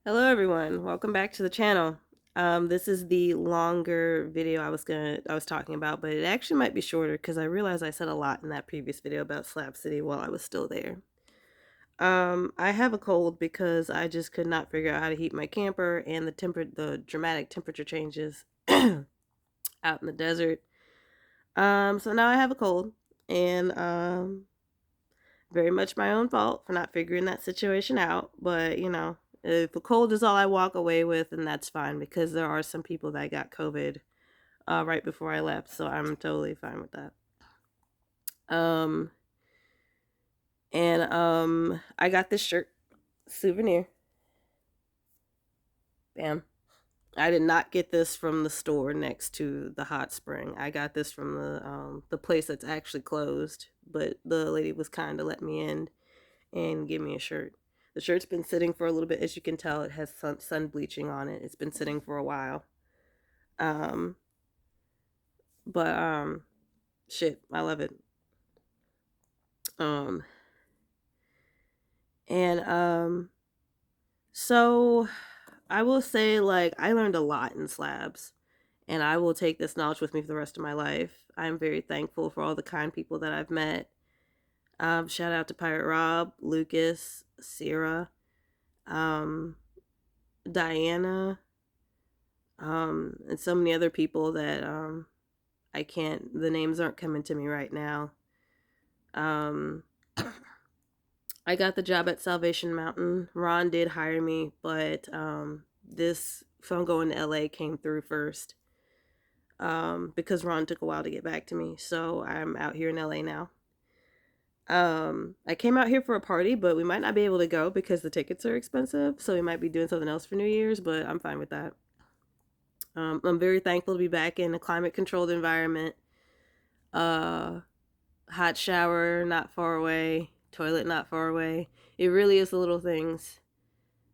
Hello everyone, welcome back to the channel. This is the longer video I was talking about, but it actually might be shorter because I realized I said a lot in that previous video about Slab City while I was still there. I have a cold because I just could not figure out how to heat my camper and the dramatic temperature changes out in the desert. So now I have a cold and very much my own fault for not figuring that situation out. But, if a cold is all I walk away with, then that's fine because there are some people that got COVID right before I left. So I'm totally fine with that. Um, and I got this shirt souvenir. Bam. I did not get this from the store next to the hot spring. I got this from the place that's actually closed, but the lady was kind to let me in and give me a shirt. The shirt's been sitting for a little bit. As you can tell, it has sun bleaching on it. It's been sitting for a while. Um, but shit, I love it. Um, and so I will say, like, I learned a lot in slabs, and I will take this knowledge with me for the rest of my life. I'm very thankful for all the kind people that I've met. Shout out to Pirate Rob, Lucas, Sierra, um, Diana, and so many other people that I can't. The names aren't coming to me right now. Um, I got the job at Salvation Mountain. Ron did hire me, but this phone going to LA came through first because Ron took a while to get back to me. So I'm out here in LA now. I came out here for a party, but we might not be able to go because the tickets are expensive. So we might be doing something else for New Year's, but I'm fine with that. I'm very thankful to be back in a climate controlled environment. Uh, Hot shower not far away, toilet not far away. It really is the little things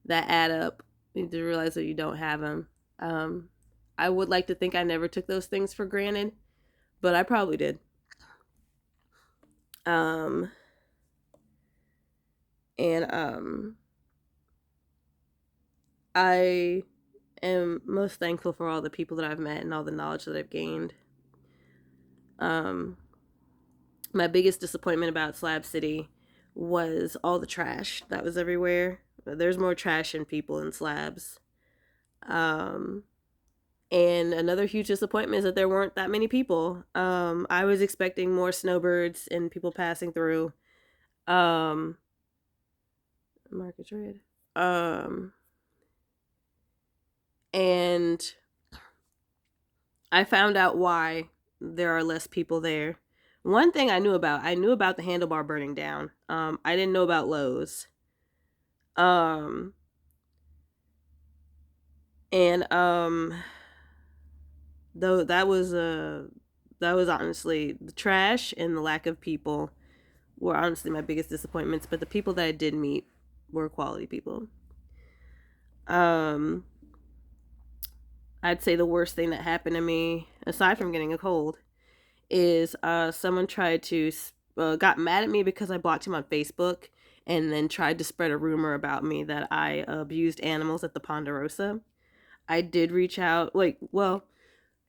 that add up. You need to realize that you don't have them. Um, I would like to think I never took those things for granted, but I probably did. Um, and I am most thankful for all the people that I've met and all the knowledge that I've gained. Um, my biggest disappointment about Slab City was all the trash that was everywhere. There's more trash in people in slabs. Um, and another huge disappointment is that there weren't that many people. I was expecting more snowbirds and people passing through. Um, Market's red. Um, and I found out why there are less people there. One thing I knew about the handlebar burning down. I didn't know about Lowe's. Um, and though that was honestly the trash and the lack of people were honestly my biggest disappointments, but the people that I did meet were quality people. Um, I'd say the worst thing that happened to me, aside from getting a cold, is someone tried to got mad at me because I blocked him on Facebook and then tried to spread a rumor about me that I abused animals at the Ponderosa. I did reach out,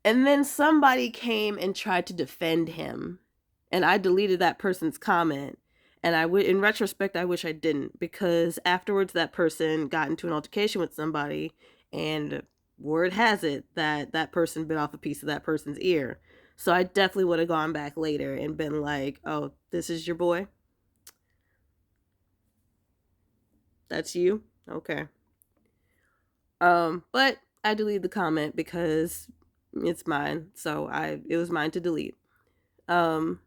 and then somebody came and tried to defend him, and I deleted that person's comment. And in retrospect, I wish I didn't because afterwards, that person got into an altercation with somebody, and word has it that that person bit off a piece of that person's ear. So I definitely would have gone back later and been like, "Oh, this is your boy. That's you. Okay." But I deleted the comment because it's mine, so I it was mine to delete. Um,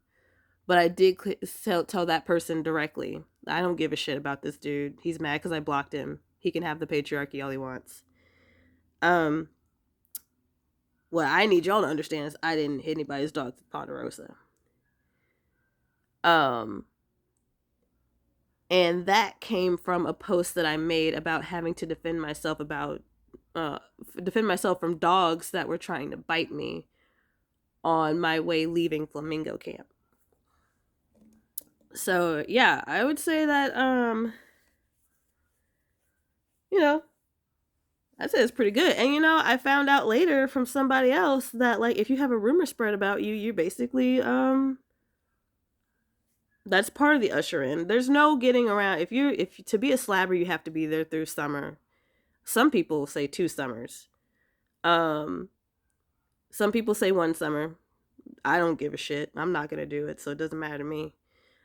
But I did tell that person directly. I don't give a shit about this dude. He's mad because I blocked him. He can have the patriarchy all he wants. Um, what I need y'all to understand is I didn't hit anybody's dog to Ponderosa. Um, and that came from a post that I made about having to uh, defend myself from dogs that were trying to bite me on my way leaving flamingo camp. So yeah, I would say that you know I said it's pretty good. And I found out later from somebody else that like if you have a rumor spread about you, you basically that's part of the usher in. There's no getting around. If to be a slabber, you have to be there through summer. Some people say 2 summers. Um some people say 1 summer. I don't give a shit. I'm not gonna do it, so it doesn't matter to me.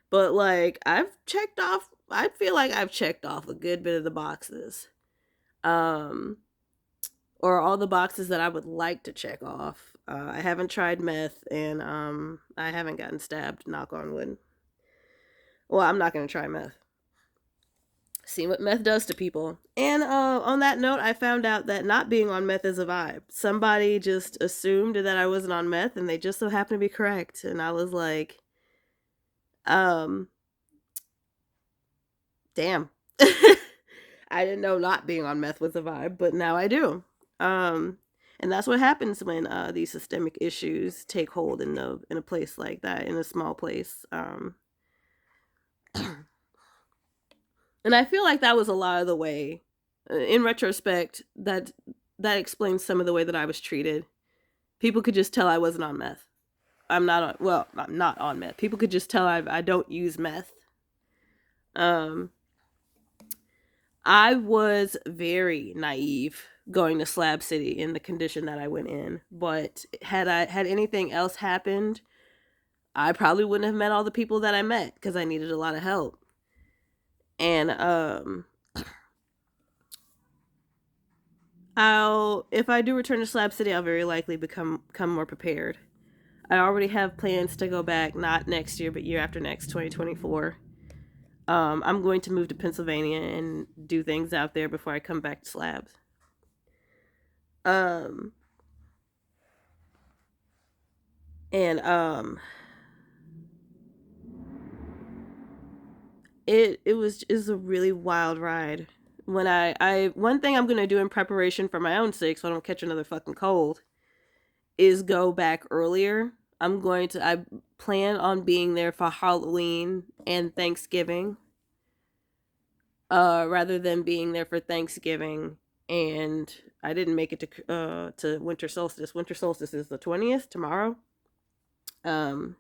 But like I feel like I've checked off a good bit of the boxes. Um or all the boxes that I would like to check off. I haven't tried meth, and I haven't gotten stabbed, knock on wood. Well, I'm not gonna try meth. See what meth does to people. And on that note, I found out that not being on meth is a vibe. Somebody just assumed that I wasn't on meth, and they just so happened to be correct. And I was like, um, damn. I didn't know not being on meth was a vibe, but now I do. Um, and that's what happens when these systemic issues take hold in a place like that, in a small place. And I feel like that was a lot of the way. In retrospect, that explains some of the way that I was treated. People could just tell I wasn't on meth. I'm not on meth. People could just tell I don't use meth. Um, I was very naive going to Slab City in the condition that I went in, but had anything else happened, I probably wouldn't have met all the people that I met because I needed a lot of help. And if I do return to Slab City, I'll very likely become more prepared. I already have plans to go back, not next year, but year after next, 2024. I'm going to move to Pennsylvania and do things out there before I come back to Slabs. Um, and it was is a really wild ride. When I one thing I'm gonna do in preparation for my own sake, so I don't catch another fucking cold, is go back earlier. I plan on being there for Halloween and Thanksgiving, rather than being there for Thanksgiving and I didn't make it to winter solstice. Winter solstice is the 20th tomorrow. Um,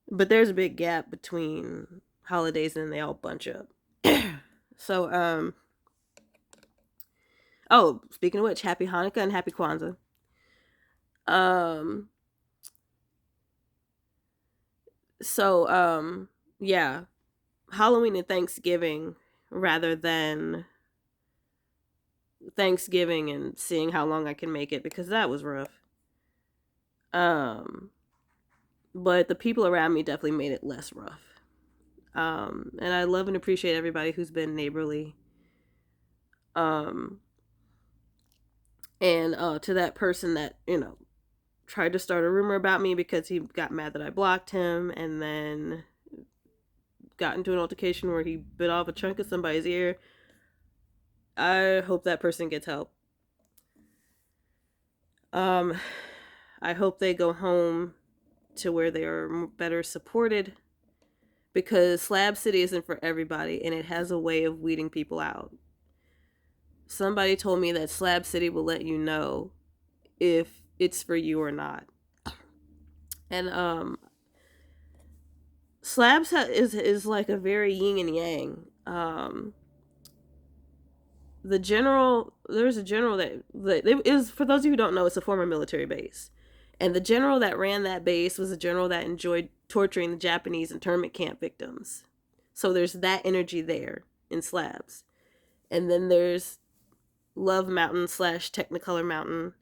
but there's a big gap between holidays and they all bunch up. So oh, speaking of which, happy Hanukkah and happy Kwanzaa. Um, so yeah, Halloween and Thanksgiving rather than Thanksgiving and seeing how long I can make it because that was rough. Um, but the people around me definitely made it less rough. And I love and appreciate everybody who's been neighborly. Um, and to that person that tried to start a rumor about me because he got mad that I blocked him, and then got into an altercation where he bit off a chunk of somebody's ear. I hope that person gets help. Um, I hope they go home to where they are better supported because Slab City isn't for everybody and it has a way of weeding people out. Somebody told me that Slab City will let you know if it's for you or not. And Slabs is like a very yin and yang. There's a general that is, for those of you who don't know, it's a former military base. And the general that ran that base was a general that enjoyed torturing the Japanese internment camp victims. So there's that energy there in Slabs. And then there's Love Mountain / Technicolor Mountain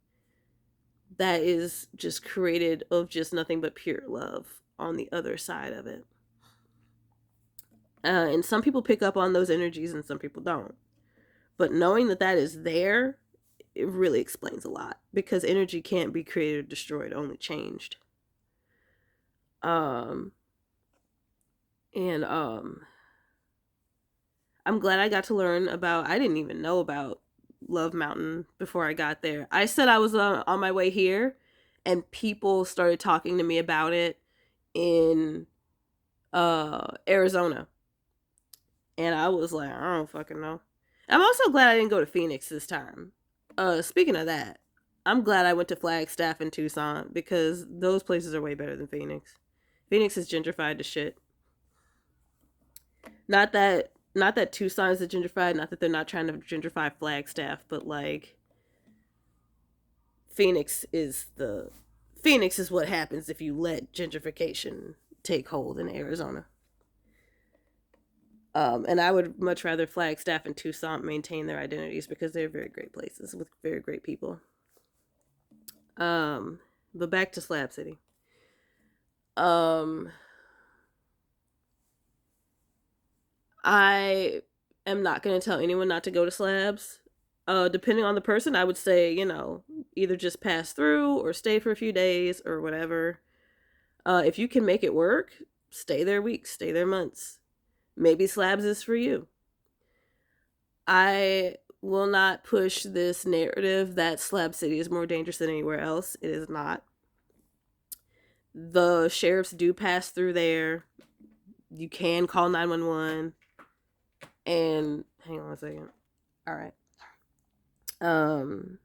that is just created of just nothing but pure love on the other side of it. And some people pick up on those energies and some people don't. But knowing that is there, it really explains a lot because energy can't be created or destroyed, only changed. And I'm glad I got to learn about. I didn't even know about Love Mountain before I got there. I said I was on my way here, and people started talking to me about it in Arizona, and I was like, I don't fucking know. I'm also glad I didn't go to Phoenix this time. Speaking of that, I'm glad I went to Flagstaff and Tucson because those places are way better than Phoenix. Phoenix is gentrified to shit. Not that Tucson is a gentrified, not that they're not trying to gentrify Flagstaff, but like Phoenix is the Phoenix is what happens if you let gentrification take hold in Arizona. And I would much rather Flagstaff and Tucson maintain their identities because they're very great places with very great people. Um, but back to Slab City. Um, I am not going to tell anyone not to go to Slabs. Depending on the person, I would say, either just pass through or stay for a few days or whatever. If you can make it work, stay there weeks, stay there months. Maybe Slabs is for you. I will not push this narrative that Slab City is more dangerous than anywhere else. It is not. The sheriffs do pass through there. You can call 911. And hang on a second. All right. I'm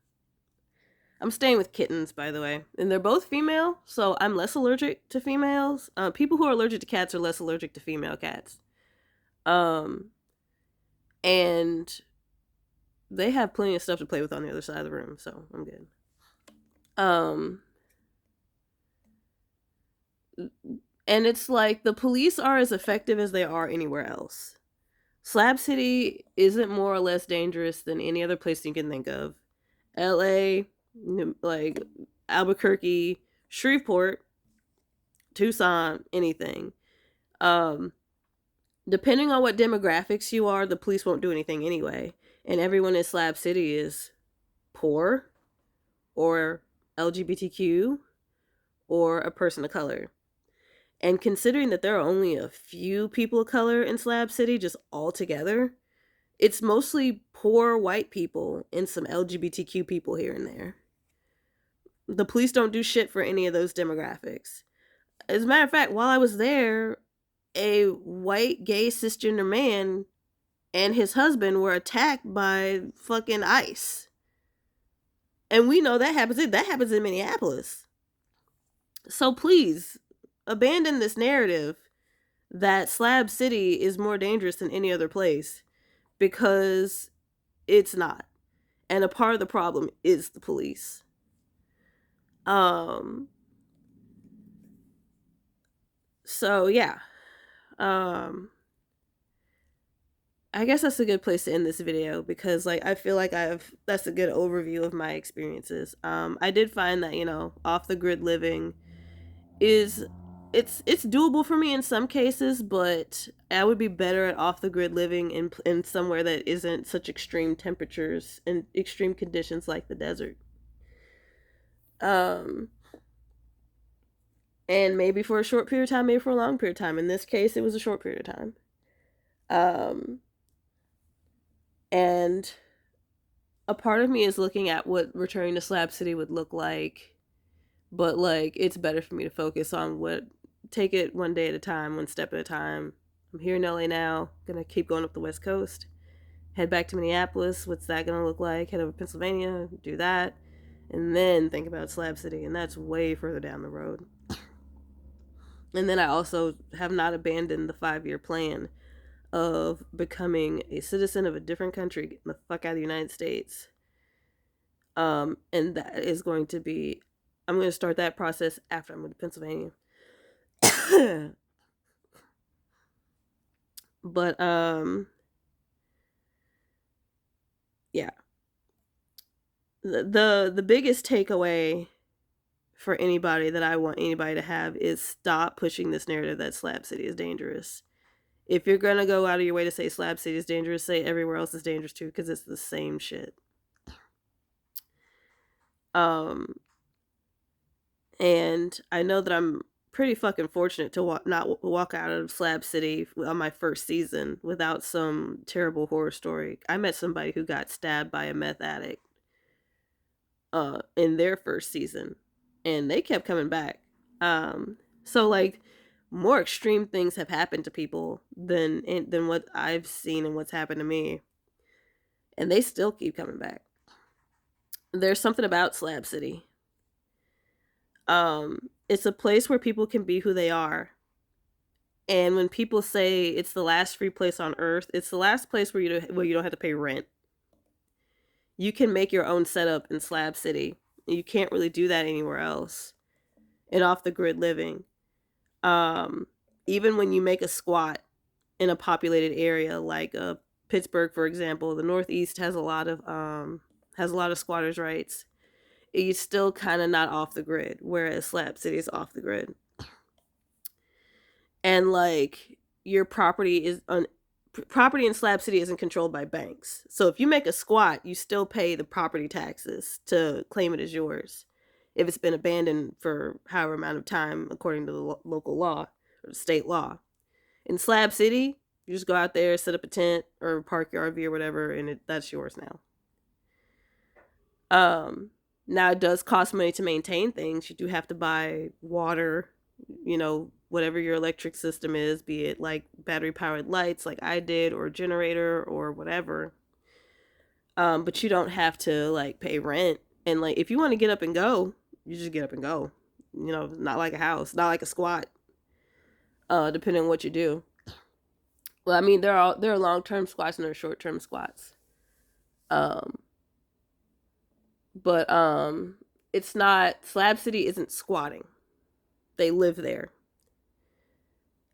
staying with kittens, by the way, and they're both female, so I'm less allergic to females. People who are allergic to cats are less allergic to female cats. Um, and they have plenty of stuff to play with on the other side of the room, so I'm good. Um, and it's like the police are as effective as they are anywhere else. Slab City isn't more or less dangerous than any other place you can think of. LA, like Albuquerque, Shreveport, Tucson, anything. Um, Depending on what demographics you are, the police won't do anything anyway. And everyone in Slab City is poor or LGBTQ or a person of color. And considering that there are only a few people of color in Slab City, just all together, it's mostly poor white people and some LGBTQ people here and there. The police don't do shit for any of those demographics. As a matter of fact, while I was there, a white gay cisgender man and his husband were attacked by fucking ICE. And we know that happens in Minneapolis. So please, abandon this narrative that Slab City is more dangerous than any other place, because it's not. And a part of the problem is the police. So yeah. I guess that's a good place to end this video because I feel like that's a good overview of my experiences. I did find that, off the grid living is it's doable for me in some cases, but I would be better at off the grid living in somewhere that isn't such extreme temperatures and extreme conditions like the desert. And maybe for a short period of time, maybe for a long period of time. In this case, it was a short period of time. And a part of me is looking at what returning to Slab City would look like, but it's better for me to focus on take it one day at a time, one step at a time. I'm here in LA now, gonna keep going up the West Coast, head back to Minneapolis. What's that gonna look like? Head over to Pennsylvania, do that, and then think about Slab City, and that's way further down the road. And then I also have not abandoned the 5-year plan of becoming a citizen of a different country, getting the fuck out of the United States. And that is going to be, I'm going to start that process after I move to Pennsylvania. But, yeah. The biggest takeaway for anybody that I want anybody to have is stop pushing this narrative that Slab City is dangerous. If you're gonna go out of your way to say Slab City is dangerous, say everywhere else is dangerous too, because it's the same shit. And I know that I'm pretty fucking fortunate to not walk out of Slab City on my first season without some terrible horror story. I met somebody who got stabbed by a meth addict in their first season, and they kept coming back. So more extreme things have happened to people than what I've seen and what's happened to me. and they still keep coming back. There's something about Slab City. It's a place where people can be who they are. And when people say it's the last free place on earth, it's the last place where you don't have to pay rent. You can make your own setup in Slab City. You can't really do that anywhere else. And off the grid living. Um, Even when you make a squat in a populated area like Pittsburgh, for example, the Northeast has a lot of squatters' rights. It's still kind of not off the grid, whereas Slab City is off the grid. And like your property in Slab City isn't controlled by banks. So if you make a squat, you still pay the property taxes to claim it as yours. If it's been abandoned for however amount of time according to the local law or the state law. In Slab City, you just go out there, set up a tent or park your RV or whatever, and that's yours now. Now it does cost money to maintain things. You do have to buy water, whatever your electric system is, be it like battery powered lights like I did, or a generator or whatever. But you don't have to like pay rent. And like if you want to get up and go, you just get up and go. Not like a house, not like a squat. Depending on what you do. Well, I mean, there are long-term squats and there are short-term squats. But it's not, Slab City isn't squatting. They live there.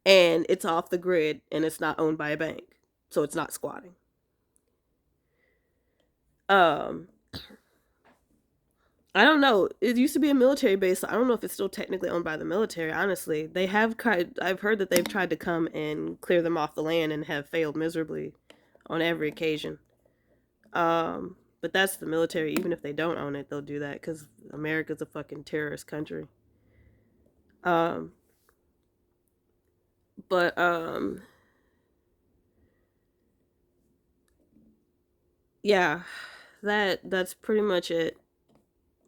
And it's off the grid and it's not owned by a bank. So it's not squatting. I don't know. It used to be a military base. So I don't know if it's still technically owned by the military. Honestly, I've heard that they've tried to come and clear them off the land and have failed miserably on every occasion. But that's the military. Even if they don't own it, they'll do that because America's a fucking terrorist country. But yeah, that's pretty much it.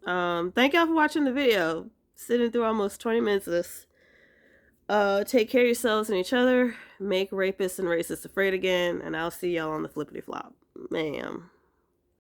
Thank y'all for watching the video. Sitting through almost 20 minutes of this. Take care of yourselves and each other. Make rapists and racists afraid again. And I'll see y'all on the flippity flop. Ma'am.